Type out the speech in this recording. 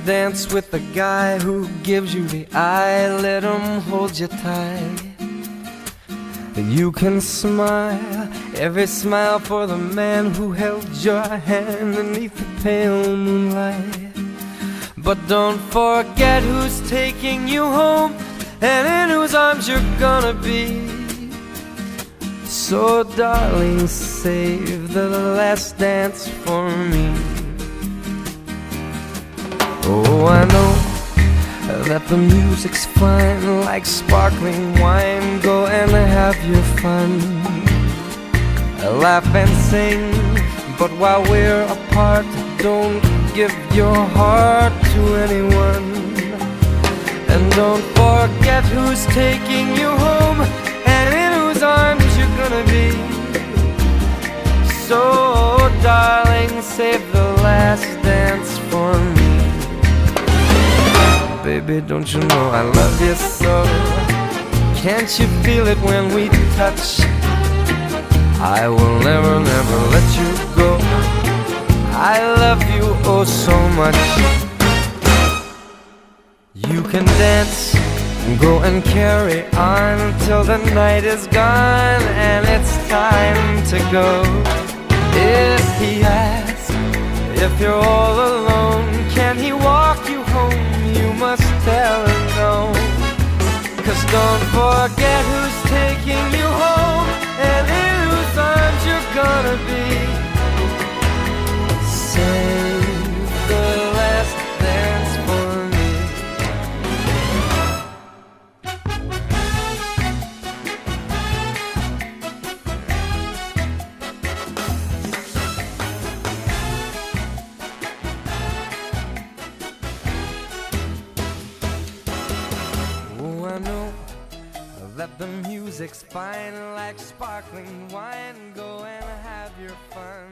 dance with the guy who gives you the eye. Let him hold you tight. You can smile, every smile for the man who held your hand beneath the pale moonlight. But don't forget who's taking you home and in whose arms you're gonna be. So darling, save the last dance for me. Oh, I know that the music's fine, like sparkling wine. Go and have your fun, laugh and sing. But while we're apart, don't give your heart to anyone. And don't forget who's taking you home and in whose arms you're gonna be. So darling, save the last dance for me. Baby, don't you know I love you so? Can't you feel it when we touch? I will never, never let you go. I love you oh so much. You can dance, go and carry on till the night is gone and it's time to go. If he asks if you're all alone, can he walk you home? You must tell him no. 'Cause don't forget who's taking you home and in whose arms you're gonna be. Save the last dance for me. I know that the music's fine, like sparkling wine. Go and have your fun.